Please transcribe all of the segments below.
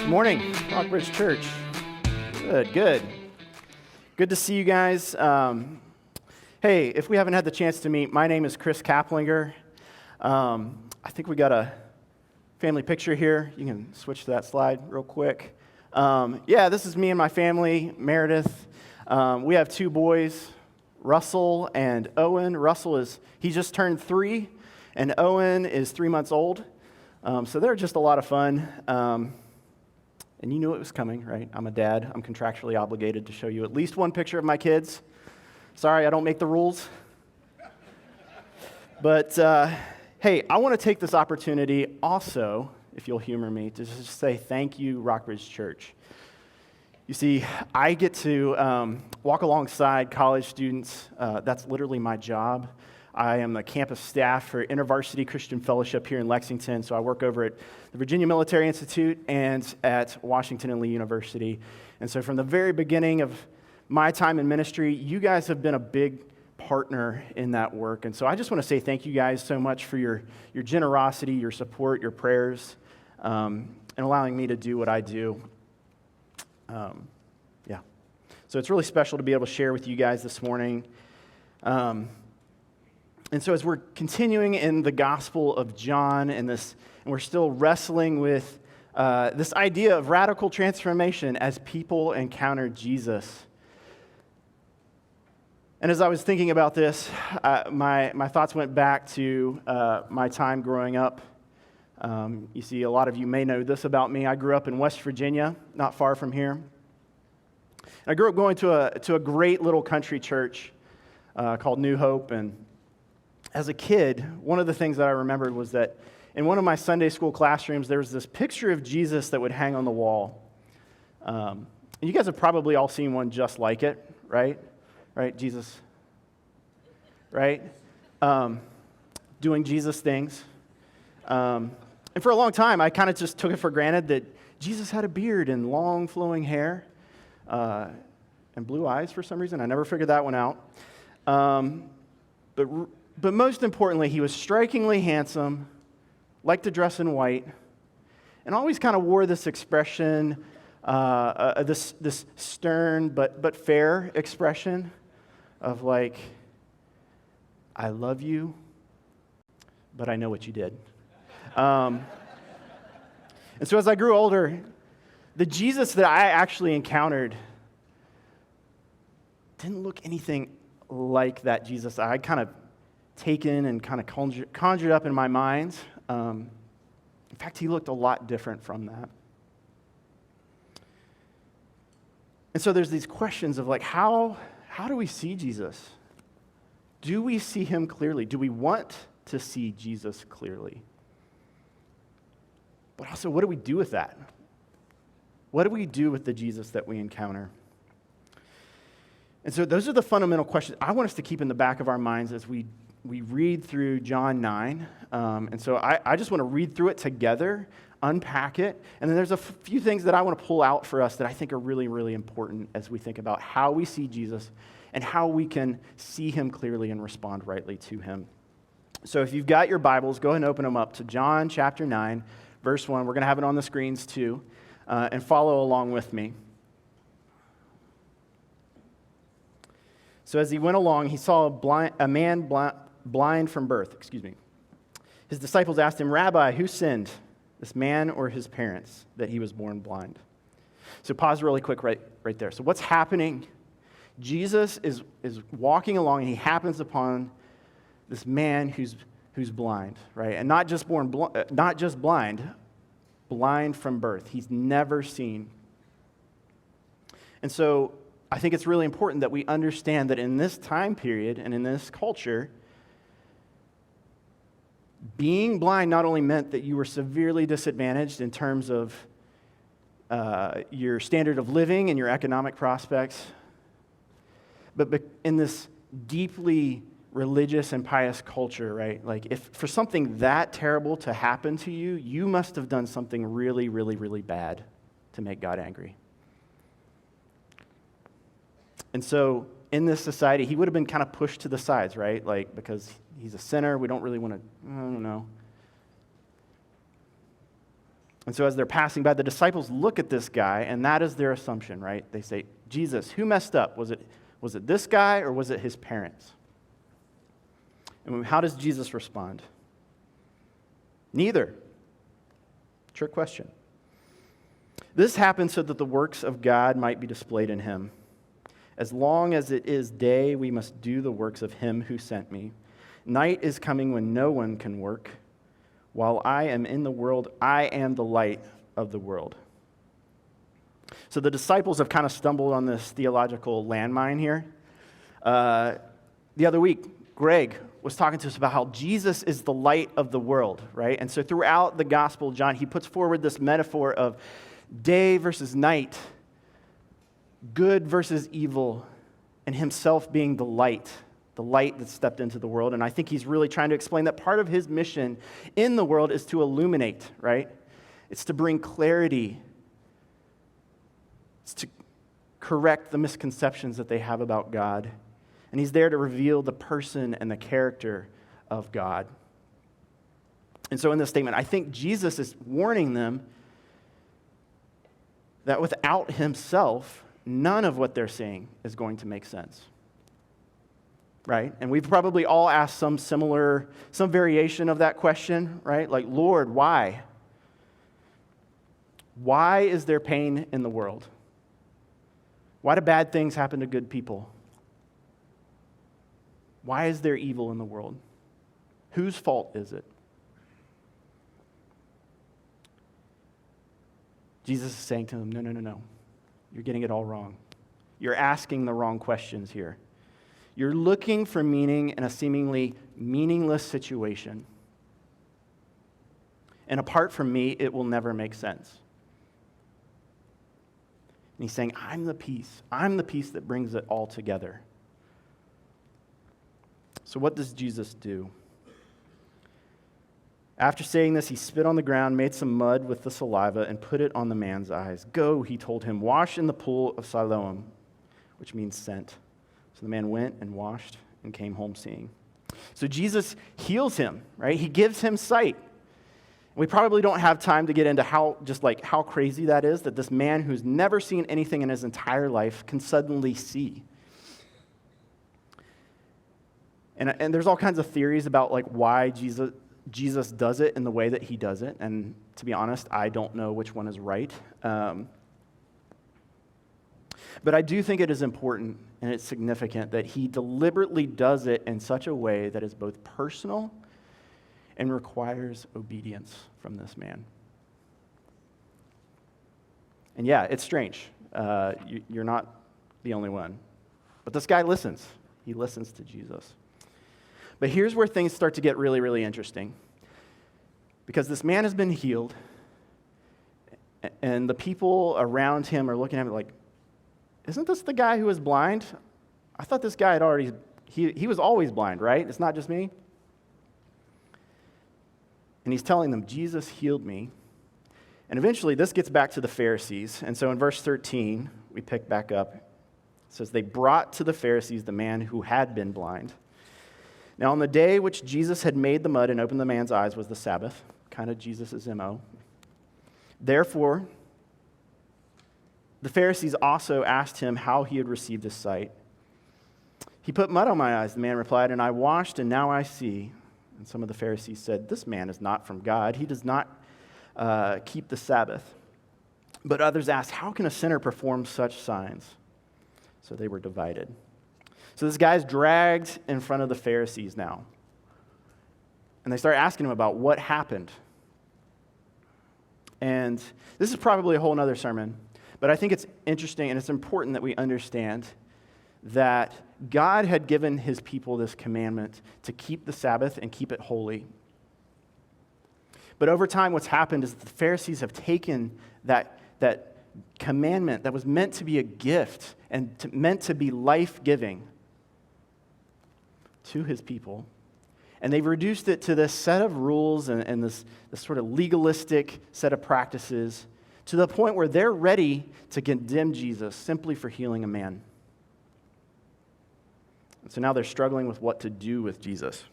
Morning, Rockbridge Church. Good. Good to see you guys. Hey, if we haven't had the chance to meet, my name is Chris Kaplinger. I think we got a family picture here. You can switch to that slide real quick. This is me and my family, Meredith. We have two boys, Russell and Owen. He just turned 3, and Owen is 3 months old. So they're just a lot of fun. And you knew it was coming, right? I'm a dad. I'm contractually obligated to show you at least one picture of my kids. Sorry, I don't make the rules. But, hey, I want to take this opportunity also, if you'll humor me, to just say thank you, Rockbridge Church. You see, I get to walk alongside college students. That's literally my job. I am the campus staff for InterVarsity Christian Fellowship here in Lexington, so I work over at the Virginia Military Institute and at Washington and Lee University. And so from the very beginning of my time in ministry, you guys have been a big partner in that work. And so I just want to say thank you guys so much for your generosity, your support, your prayers, and allowing me to do what I do. So it's really special to be able to share with you guys this morning. And so as we're continuing in the Gospel of John and we're still wrestling with this idea of radical transformation as people encounter Jesus. And as I was thinking about this, my thoughts went back to my time growing up. You see, a lot of you may know this about me. I grew up in West Virginia, not far from here. I grew up going to a great little country church called New Hope, and as a kid, one of the things that I remembered was that in one of my Sunday school classrooms, there was this picture of Jesus that would hang on the wall. And you guys have probably all seen one just like it, right? Right, Jesus, right? Doing Jesus things. And for a long time, I kind of just took it for granted that Jesus had a beard and long flowing hair and blue eyes for some reason. I never figured that one out. But most importantly, he was strikingly handsome, liked to dress in white, and always kind of wore this expression, this stern but fair expression of like, I love you, but I know what you did. And so as I grew older, the Jesus that I actually encountered didn't look anything like that Jesus I kind of taken and kind of conjured up in my mind. In fact, he looked a lot different from that. And so there's these questions of like, how do we see Jesus? Do we see him clearly? Do we want to see Jesus clearly? But also, what do we do with that? What do we do with the Jesus that we encounter? And so those are the fundamental questions I want us to keep in the back of our minds as we read through John 9. And so I just want to read through it together, unpack it, and then there's a few things that I want to pull out for us that I think are really, really important as we think about how we see Jesus and how we can see him clearly and respond rightly to him. So if you've got your Bibles, go ahead and open them up to John chapter 9, verse 1. We're going to have it on the screens too, and follow along with me. So as he went along, he saw a man blind from birth. His disciples asked him, Rabbi, who sinned, this man or his parents, that he was born blind? So pause really quick right there. So what's happening? Jesus is walking along, and he happens upon this man who's blind, right? And not just blind, blind from birth. He's never seen. And so I think it's really important that we understand that in this time period and in this culture, being blind not only meant that you were severely disadvantaged in terms of your standard of living and your economic prospects, but in this deeply religious and pious culture, right? Like if for something that terrible to happen to you, you must have done something really, really, really bad to make God angry. And so in this society, he would have been kind of pushed to the sides, right? Like, because he's a sinner, we don't really want to, I don't know. And so as they're passing by, the disciples look at this guy, and that is their assumption, right? They say, Jesus, who messed up? Was it this guy or was it his parents? And how does Jesus respond? Neither. Trick question. This happened so that the works of God might be displayed in him. As long as it is day, we must do the works of him who sent me. Night is coming when no one can work. While I am in the world, I am the light of the world. So the disciples have kind of stumbled on this theological landmine here. The other week, Greg was talking to us about how Jesus is the light of the world, right? And so throughout the Gospel of John, he puts forward this metaphor of day versus night, good versus evil, and himself being the light that stepped into the world. And I think he's really trying to explain that part of his mission in the world is to illuminate, right? It's to bring clarity. It's to correct the misconceptions that they have about God. And he's there to reveal the person and the character of God. And so in this statement, I think Jesus is warning them that without himself, none of what they're saying is going to make sense. Right? And we've probably all asked some variation of that question, right? Like, Lord, why? Why is there pain in the world? Why do bad things happen to good people? Why is there evil in the world? Whose fault is it? Jesus is saying to them, no. You're getting it all wrong. You're asking the wrong questions here. You're looking for meaning in a seemingly meaningless situation. And apart from me, it will never make sense. And he's saying, I'm the peace. I'm the peace that brings it all together. So what does Jesus do? After saying this, he spit on the ground, made some mud with the saliva, and put it on the man's eyes. Go, he told him, wash in the pool of Siloam, which means sent. So the man went and washed and came home seeing. So Jesus heals him, right? He gives him sight. We probably don't have time to get into how crazy that is, that this man who's never seen anything in his entire life can suddenly see. And there's all kinds of theories about why Jesus does it in the way that he does it. And to be honest, I don't know which one is right. But I do think it is important and it's significant that he deliberately does it in such a way that is both personal and requires obedience from this man. And yeah, it's strange. You're not the only one. But this guy listens. He listens to Jesus. But here's where things start to get really, really interesting. Because this man has been healed, and the people around him are looking at him like, isn't this the guy who was blind? I thought this guy he was always blind, right? It's not just me. And he's telling them, Jesus healed me. And eventually this gets back to the Pharisees. And so in verse 13, we pick back up. It says, they brought to the Pharisees the man who had been blind. Now on the day which Jesus had made the mud and opened the man's eyes was the Sabbath, kind of Jesus' MO. Therefore, the Pharisees also asked him how he had received his sight. He put mud on my eyes, the man replied, and I washed, and now I see. And some of the Pharisees said, this man is not from God. He does not keep the Sabbath. But others asked, how can a sinner perform such signs? So they were divided. So this guy's dragged in front of the Pharisees now. And they start asking him about what happened. And this is probably a whole other sermon. But I think it's interesting and it's important that we understand that God had given his people this commandment to keep the Sabbath and keep it holy. But over time, what's happened is the Pharisees have taken that commandment that was meant to be a gift and meant to be life-giving to his people, and they've reduced it to this set of rules and this sort of legalistic set of practices to the point where they're ready to condemn Jesus simply for healing a man. And so now they're struggling with what to do with Jesus.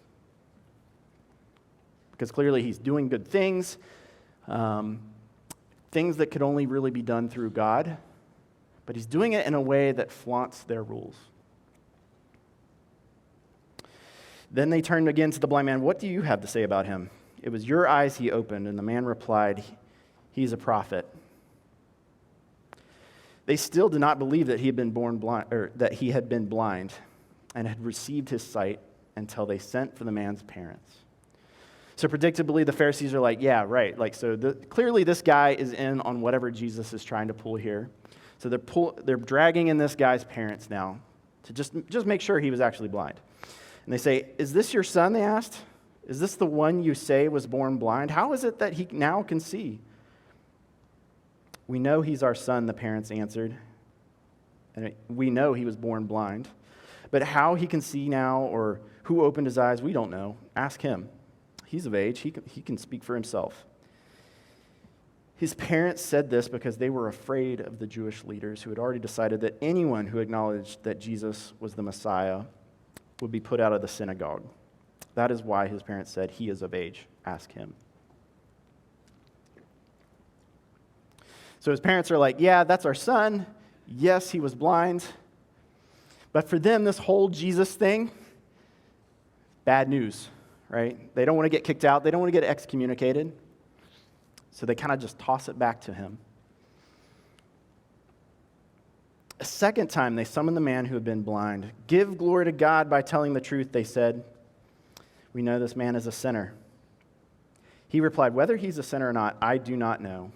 Because clearly he's doing good things, and things that could only really be done through God, but he's doing it in a way that flaunts their rules. Then they turned again to the blind man. What do you have to say about him? It was your eyes he opened. And the man replied, he's a prophet. They still did not believe that he had been born blind, or that he had been blind and had received his sight until they sent for the man's parents. So predictably, the Pharisees are like, yeah, right. Clearly this guy is in on whatever Jesus is trying to pull here. So they're dragging in this guy's parents now to just make sure he was actually blind. And they say, is this your son, they asked? Is this the one you say was born blind? How is it that he now can see? We know he's our son, the parents answered. And we know he was born blind. But how he can see now or who opened his eyes, we don't know. Ask him. He's of age. He can speak for himself. His parents said this because they were afraid of the Jewish leaders who had already decided that anyone who acknowledged that Jesus was the Messiah would be put out of the synagogue. That is why his parents said, he is of age. Ask him. So his parents are like, yeah, that's our son. Yes, he was blind. But for them, this whole Jesus thing, bad news, right? They don't want to get kicked out. They don't want to get excommunicated. So they kind of just toss it back to him. A second time, they summoned the man who had been blind. Give glory to God by telling the truth, they said. We know this man is a sinner. He replied, whether he's a sinner or not, I do not know.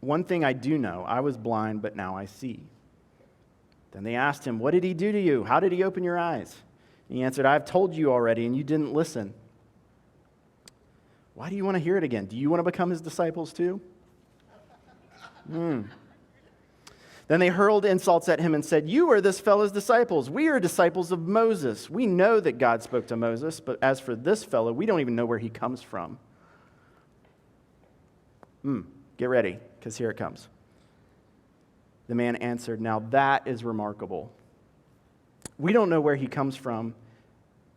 One thing I do know, I was blind, but now I see. Then they asked him, what did he do to you? How did he open your eyes? And he answered, I've told you already, and you didn't listen. Why do you want to hear it again? Do you want to become his disciples too? Then they hurled insults at him and said, you are this fellow's disciples. We are disciples of Moses. We know that God spoke to Moses, but as for this fellow, we don't even know where he comes from. Get ready, because here it comes. The man answered, now that is remarkable. We don't know where he comes from.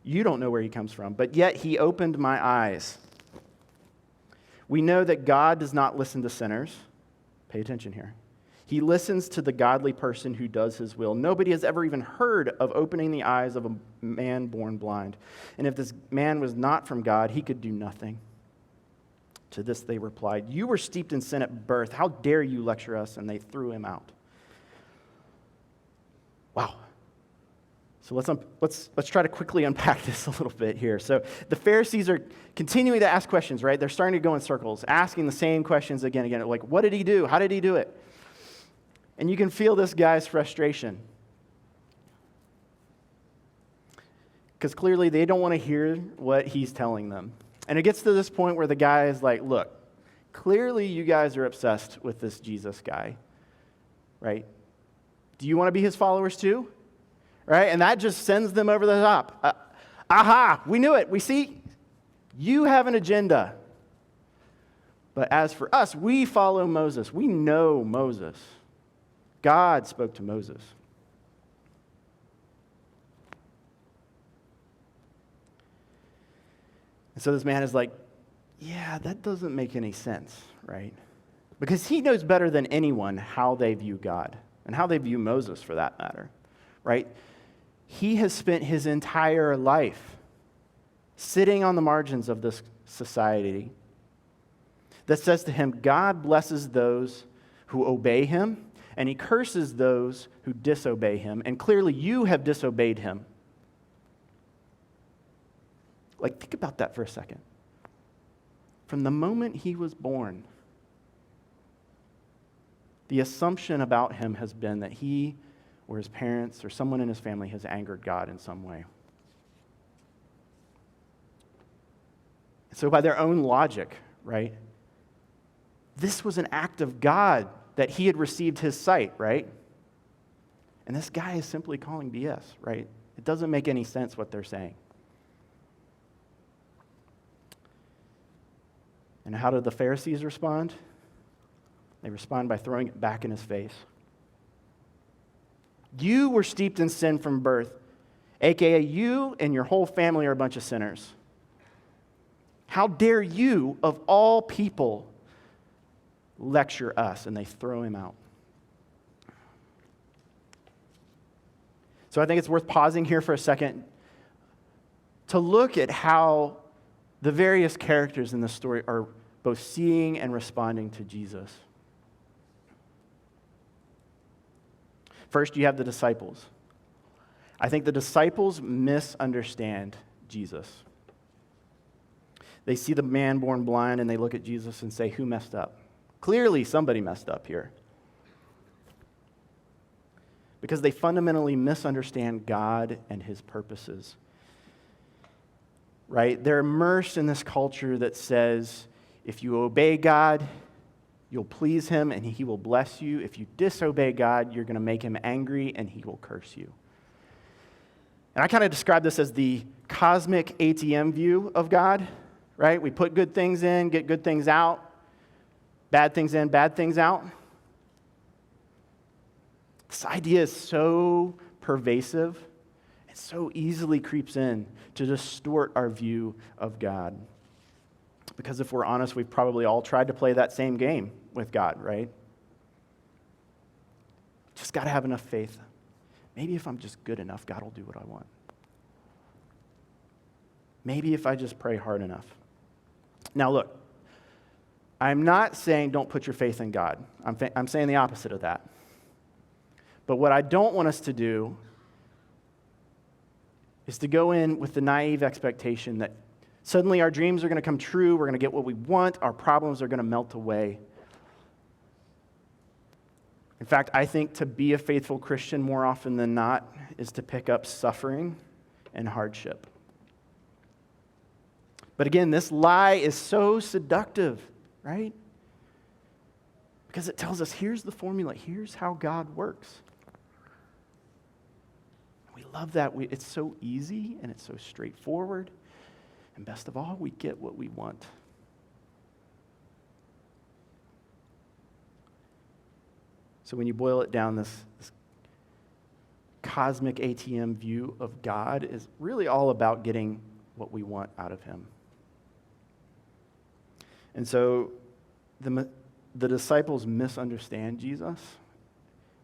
You don't know where he comes from, but yet he opened my eyes. We know that God does not listen to sinners. Pay attention here. He listens to the godly person who does his will. Nobody has ever even heard of opening the eyes of a man born blind. And if this man was not from God, he could do nothing. To this they replied, you were steeped in sin at birth. How dare you lecture us? And they threw him out. Wow. So let's try to quickly unpack this a little bit here. So the Pharisees are continuing to ask questions, right? They're starting to go in circles, asking the same questions again and again. Like, what did he do? How did he do it? And you can feel this guy's frustration. Because clearly they don't want to hear what he's telling them. And it gets to this point where the guy is like, look, clearly you guys are obsessed with this Jesus guy, right? Do you want to be his followers too? Right? And that just sends them over the top. Aha, we knew it. We see, you have an agenda. But as for us, we follow Moses. We know Moses. God spoke to Moses. And so this man is like, yeah, that doesn't make any sense, right? Because he knows better than anyone how they view God and how they view Moses for that matter, right? He has spent his entire life sitting on the margins of this society that says to him, God blesses those who obey him, and he curses those who disobey him. And clearly you have disobeyed him. Like, think about that for a second. From the moment he was born, the assumption about him has been that he or his parents or someone in his family has angered God in some way. So by their own logic, right, this was an act of God that he had received his sight, right? And this guy is simply calling BS, right? It doesn't make any sense what they're saying. And how did the Pharisees respond? They respond by throwing it back in his face. You were steeped in sin from birth, aka you and your whole family are a bunch of sinners. How dare you, of all people, lecture us, and they throw him out. So I think it's worth pausing here for a second to look at how the various characters in this story are both seeing and responding to Jesus. First, you have the disciples. I think the disciples misunderstand Jesus. They see the man born blind and they look at Jesus and say, who messed up? Clearly, somebody messed up here. Because they fundamentally misunderstand God and his purposes. Right? They're immersed in this culture that says, if you obey God, you'll please him and he will bless you. If you disobey God, you're going to make him angry and he will curse you. And I kind of describe this as the cosmic ATM view of God, right? We put good things in, get good things out, bad things in, bad things out. This idea is so pervasive, it so easily creeps in to distort our view of God. Because if we're honest, we've probably all tried to play that same game with God, right? Just got to have enough faith. Maybe if I'm just good enough, God will do what I want. Maybe if I just pray hard enough. Now look, I'm not saying don't put your faith in God. I'm saying the opposite of that. But what I don't want us to do is to go in with the naive expectation that suddenly our dreams are going to come true, we're going to get what we want, our problems are going to melt away. In fact, I think to be a faithful Christian more often than not is to pick up suffering and hardship. But again, this lie is so seductive, right? Because it tells us here's the formula, here's how God works. We love that. It's so easy and it's so straightforward. And best of all, we get what we want. So when you boil it down, this cosmic ATM view of God is really all about getting what we want out of him. And so the disciples misunderstand Jesus.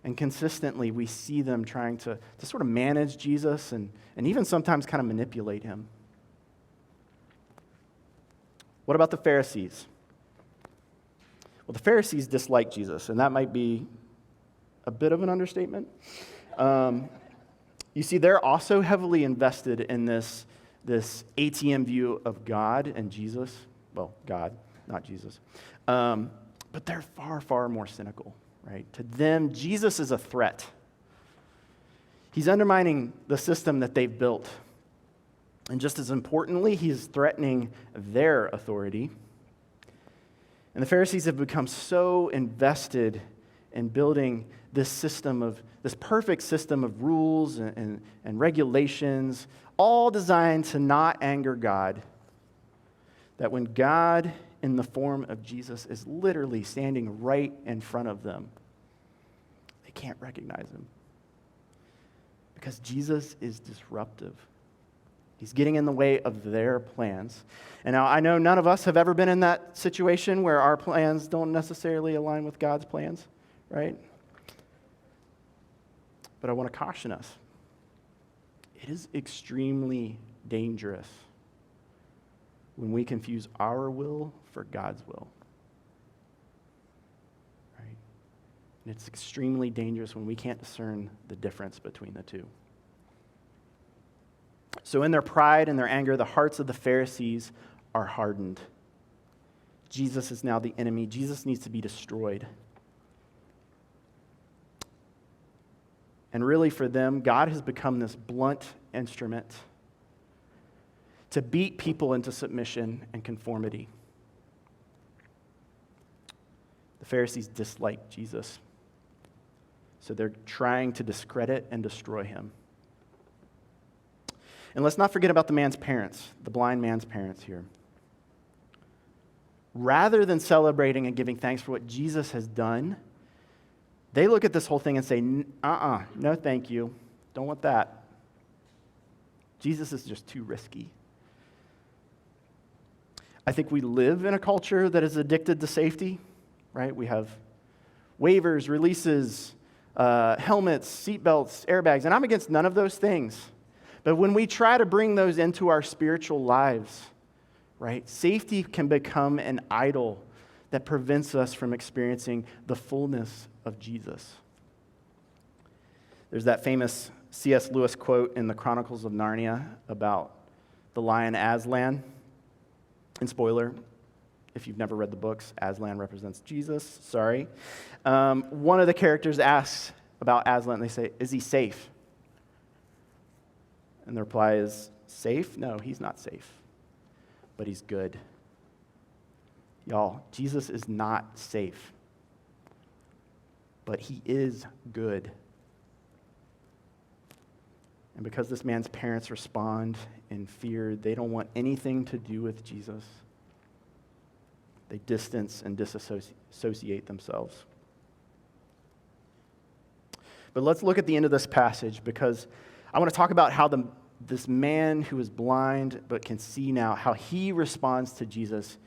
And consistently, we see them trying to sort of manage Jesus and even sometimes kind of manipulate him. What about the Pharisees? Well, the Pharisees disliked Jesus, and that might be a bit of an understatement. You see, they're also heavily invested in this ATM view of God and Jesus. Well, God, not Jesus. But they're far, far more cynical, right? To them, Jesus is a threat. He's undermining the system that they've built. And just as importantly, he's threatening their authority. And the Pharisees have become so invested in building this perfect system of rules and regulations, all designed to not anger God, that when God, in the form of Jesus, is literally standing right in front of them, they can't recognize him. Because Jesus is disruptive. He's getting in the way of their plans. And now I know none of us have ever been in that situation where our plans don't necessarily align with God's plans, right? But I want to caution us. It is extremely dangerous when we confuse our will for God's will. Right? And it's extremely dangerous when we can't discern the difference between the two. So in their pride and their anger, the hearts of the Pharisees are hardened. Jesus is now the enemy. Jesus needs to be destroyed. And really for them, God has become this blunt instrument to beat people into submission and conformity. The Pharisees dislike Jesus, so they're trying to discredit and destroy him. And let's not forget about the man's parents, the blind man's parents here. Rather than celebrating and giving thanks for what Jesus has done, they look at this whole thing and say, no thank you, don't want that. Jesus is just too risky. I think we live in a culture that is addicted to safety, right? We have waivers, releases, helmets, seatbelts, airbags, and I'm against none of those things. But when we try to bring those into our spiritual lives, right, safety can become an idol that prevents us from experiencing the fullness of Jesus. There's that famous C.S. Lewis quote in the Chronicles of Narnia about the lion Aslan. And spoiler, if you've never read the books, Aslan represents Jesus. Sorry. One of the characters asks about Aslan, and they say, "Is he safe?" And the reply is, "Safe? No, he's not safe. But he's good." Y'all, Jesus is not safe. But he is good. And because this man's parents respond in fear, they don't want anything to do with Jesus. They distance and disassociate themselves. But let's look at the end of this passage, because I want to talk about how this man who is blind but can see now, how he responds to Jesus.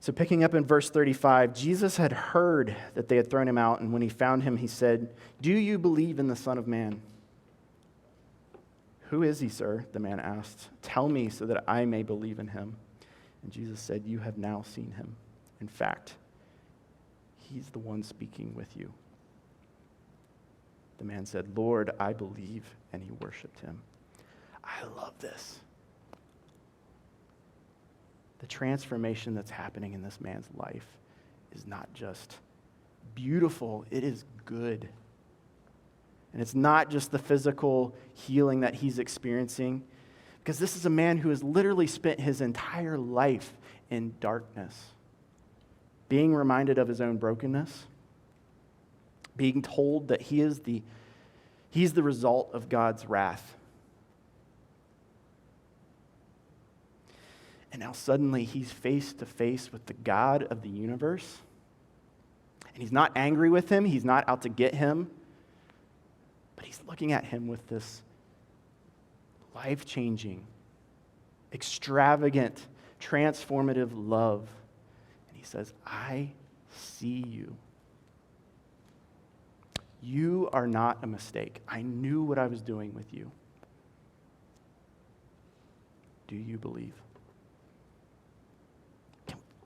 So picking up in verse 35, Jesus had heard that they had thrown him out, and when he found him, he said, "Do you believe in the Son of Man?" "Who is he, sir?" the man asked. "Tell me so that I may believe in him." And Jesus said, "You have now seen him. In fact, he's the one speaking with you." The man said, "Lord, I believe," and he worshiped him. I love this. The transformation that's happening in this man's life is not just beautiful, it is good. And it's not just the physical healing that he's experiencing, because this is a man who has literally spent his entire life in darkness, being reminded of his own brokenness, being told that he's the result of God's wrath. And now suddenly he's face to face with the God of the universe. And he's not angry with him, he's not out to get him, but he's looking at him with this life-changing, extravagant, transformative love. And he says, "I see you. You are not a mistake. I knew what I was doing with you. Do you believe?"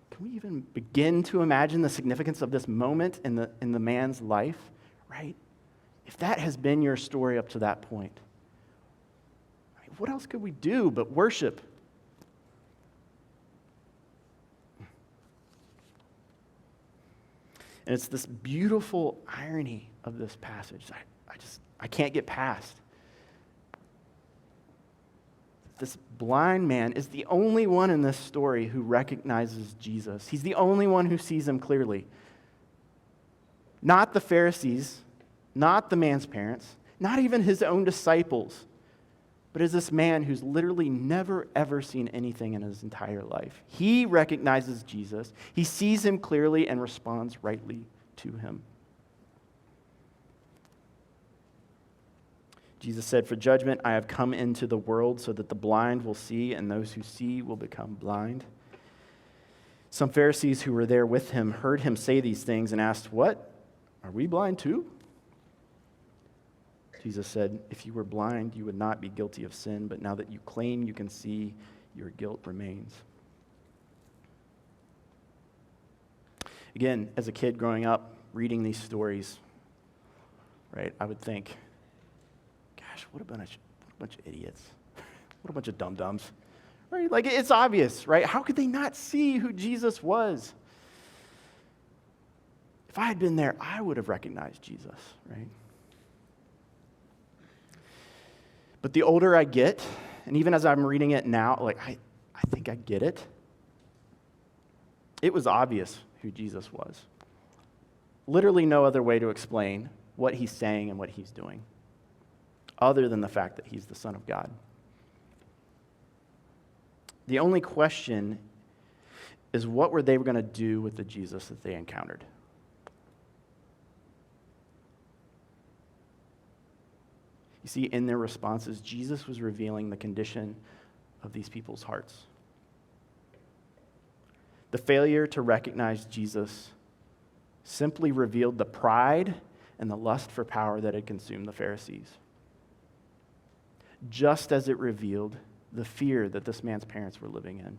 Can we even begin to imagine the significance of this moment in the man's life, right? If that has been your story up to that point, what else could we do but worship? And it's this beautiful irony of this passage I can't get past. This blind man is the only one in this story who recognizes Jesus. He's the only one who sees him clearly. Not the Pharisees, not the man's parents, not even his own disciples, but is this man who's literally never, ever seen anything in his entire life. He recognizes Jesus. He sees him clearly and responds rightly to him. Jesus said, "For judgment I have come into the world so that the blind will see and those who see will become blind." Some Pharisees who were there with him heard him say these things and asked, "What? Are we blind too?" Jesus said, "If you were blind, you would not be guilty of sin, but now that you claim you can see, your guilt remains." Again, as a kid growing up, reading these stories, right, I would think, gosh, what a bunch of idiots. What a bunch of dum-dums. Right? Like, it's obvious, right? How could they not see who Jesus was? If I had been there, I would have recognized Jesus, right? But the older I get, and even as I'm reading it now, like, I think I get it. It was obvious who Jesus was. Literally no other way to explain what he's saying and what he's doing, other than the fact that he's the Son of God. The only question is, what were they going to do with the Jesus that they encountered? You see, in their responses, Jesus was revealing the condition of these people's hearts. The failure to recognize Jesus simply revealed the pride and the lust for power that had consumed the Pharisees, just as it revealed the fear that this man's parents were living in,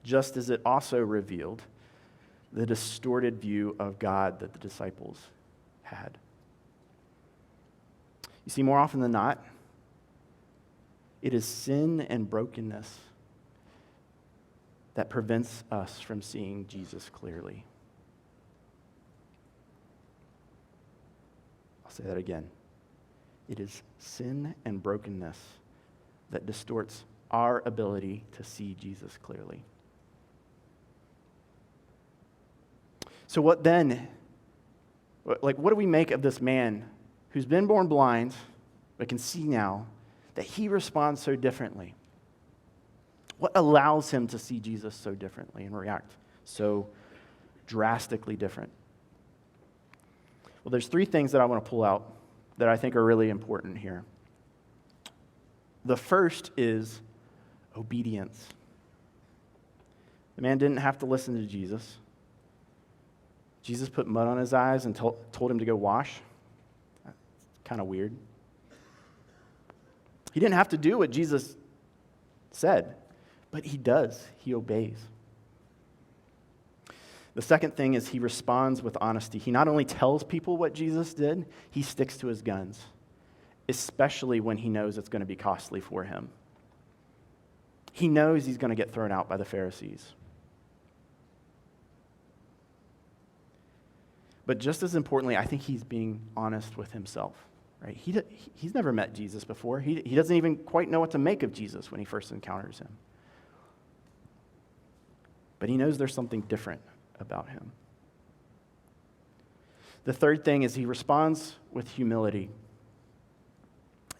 just as it also revealed the distorted view of God that the disciples had. You see, more often than not, it is sin and brokenness that prevents us from seeing Jesus clearly. I'll say that again. It is sin and brokenness that distorts our ability to see Jesus clearly. So what then? What do we make of this man who's been born blind but can see now, that he responds so differently? What allows him to see Jesus so differently and react so drastically different? Well, there's three things that I want to pull out that I think are really important here. The first is obedience. The man didn't have to listen to Jesus. Jesus put mud on his eyes and told him to go wash. That's kind of weird. He didn't have to do what Jesus said, but he does. He obeys. The second thing is he responds with honesty. He not only tells people what Jesus did, he sticks to his guns, especially when he knows it's going to be costly for him. He knows he's going to get thrown out by the Pharisees. But just as importantly, I think he's being honest with himself. Right? He's never met Jesus before. He doesn't even quite know what to make of Jesus when he first encounters him. But he knows there's something different about him. The third thing is he responds with humility.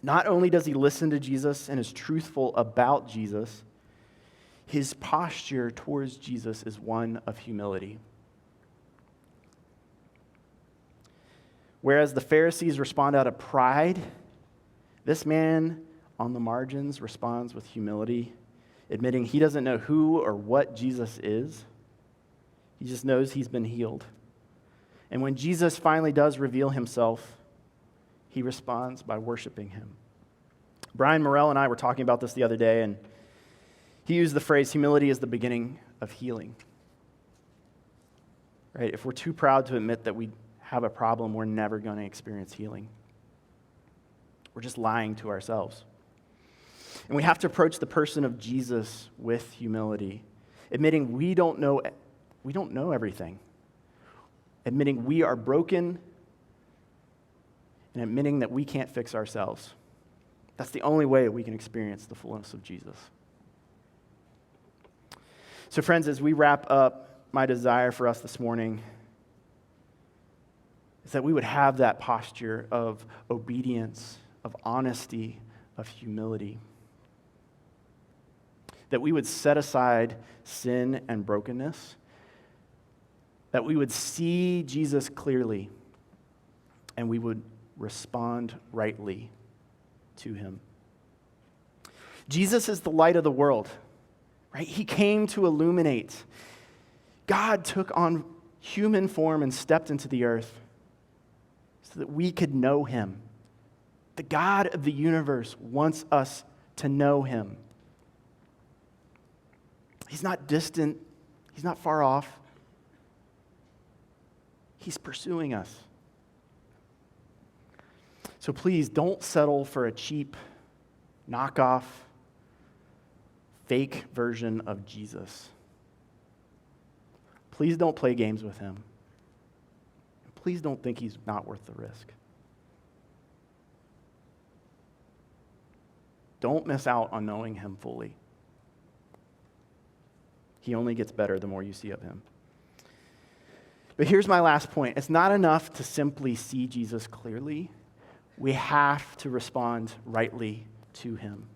Not only does he listen to Jesus and is truthful about Jesus, his posture towards Jesus is one of humility. Whereas the Pharisees respond out of pride, this man on the margins responds with humility, admitting he doesn't know who or what Jesus is. He just knows he's been healed. And when Jesus finally does reveal himself, he responds by worshiping him. Brian Morrell and I were talking about this the other day, and he used the phrase, humility is the beginning of healing. Right? If we're too proud to admit that we have a problem, we're never going to experience healing. We're just lying to ourselves. And we have to approach the person of Jesus with humility, admitting we don't know everything, admitting we are broken, and admitting that we can't fix ourselves. That's the only way we can experience the fullness of Jesus. So friends, as we wrap up, my desire for us this morning is that we would have that posture of obedience, of honesty, of humility. That we would set aside sin and brokenness. That we would see Jesus clearly, and we would respond rightly to him. Jesus is the light of the world, right? He came to illuminate. God took on human form and stepped into the earth so that we could know him. The God of the universe wants us to know him. He's not distant. He's not far off. He's pursuing us. So please don't settle for a cheap, knockoff, fake version of Jesus. Please don't play games with him. Please don't think he's not worth the risk. Don't miss out on knowing him fully. He only gets better the more you see of him. But here's my last point. It's not enough to simply see Jesus clearly. We have to respond rightly to him.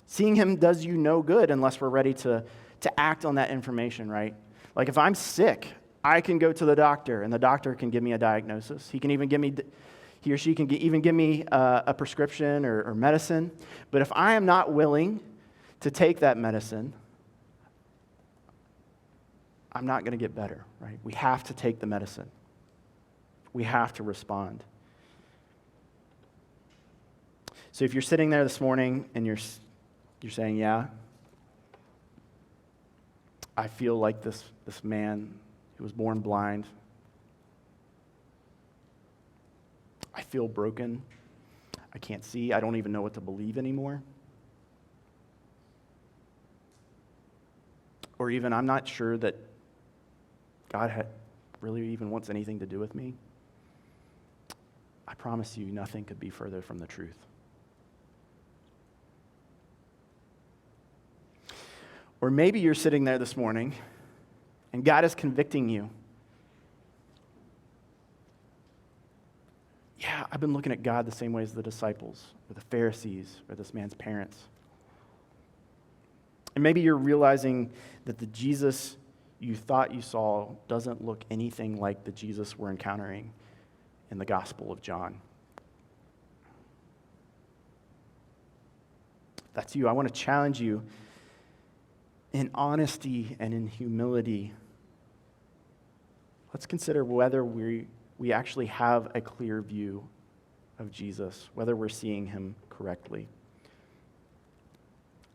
Seeing him does you no good unless we're ready to act on that information, right? Like if I'm sick, I can go to the doctor, and the doctor can give me a diagnosis. He or she can even give me a prescription or medicine. But if I am not willing to take that medicine, I'm not going to get better, right? We have to take the medicine. We have to respond. So if you're sitting there this morning and you're saying, yeah, I feel like this man who was born blind. I feel broken. I can't see. I don't even know what to believe anymore. Or even, I'm not sure that God really even wants anything to do with me. I promise you, nothing could be further from the truth. Or maybe you're sitting there this morning and God is convicting you. Yeah, I've been looking at God the same way as the disciples or the Pharisees or this man's parents. And maybe you're realizing that the Jesus you thought you saw doesn't look anything like the Jesus we're encountering in the Gospel of John. If that's you. I want to challenge you in honesty and in humility. Let's consider whether we actually have a clear view of Jesus, whether we're seeing him correctly.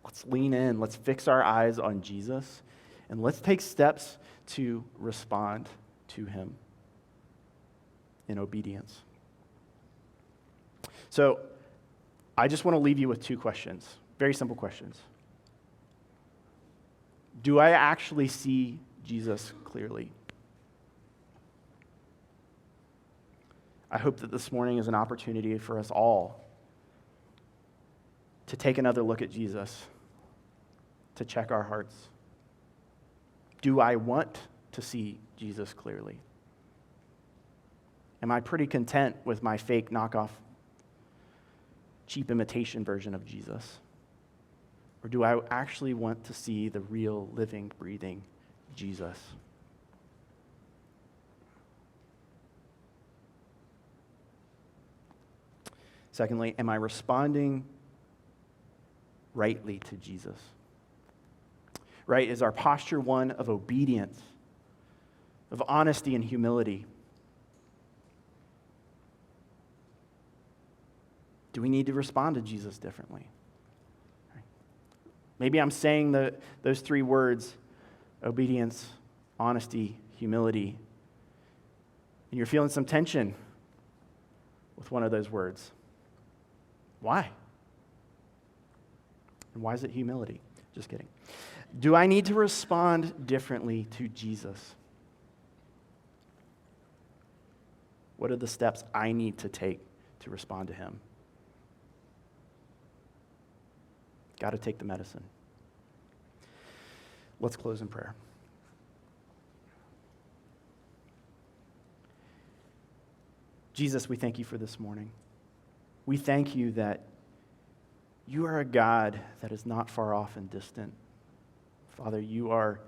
Let's lean in, let's fix our eyes on Jesus, and let's take steps to respond to him in obedience. So, I just want to leave you with two questions, very simple questions. Do I actually see Jesus clearly? I hope that this morning is an opportunity for us all to take another look at Jesus, to check our hearts. Do I want to see Jesus clearly? Am I pretty content with my fake knockoff, cheap imitation version of Jesus? Or do I actually want to see the real, living, breathing Jesus? Secondly, am I responding rightly to Jesus? Right? Is our posture one of obedience, of honesty and humility? Do we need to respond to Jesus differently? Maybe I'm saying those three words, obedience, honesty, humility, and you're feeling some tension with one of those words. Why? And why is it humility? Just kidding. Do I need to respond differently to Jesus? What are the steps I need to take to respond to him? Got to take the medicine. Let's close in prayer. Jesus, we thank you for this morning. We thank you that you are a God that is not far off and distant. Father, you are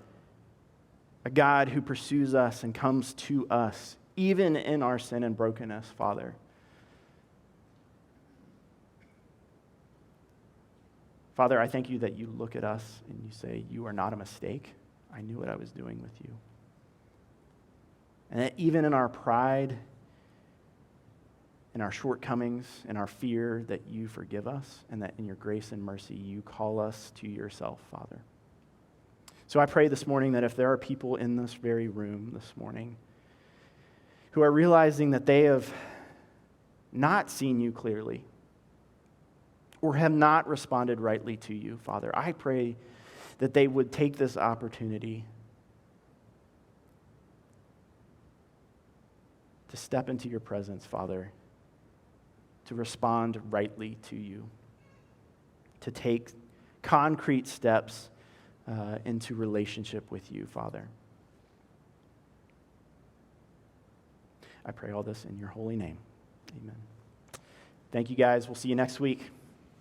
a God who pursues us and comes to us, even in our sin and brokenness, Father. Father, I thank you that you look at us and you say, you are not a mistake. I knew what I was doing with you. And that even in our pride, in our shortcomings, in our fear, that you forgive us, and that in your grace and mercy, you call us to yourself, Father. So I pray this morning that if there are people in this very room this morning who are realizing that they have not seen you clearly, or have not responded rightly to you, Father, I pray that they would take this opportunity to step into your presence, Father, to respond rightly to you, to take concrete steps into relationship with you, Father. I pray all this in your holy name. Amen. Thank you, guys. We'll see you next week.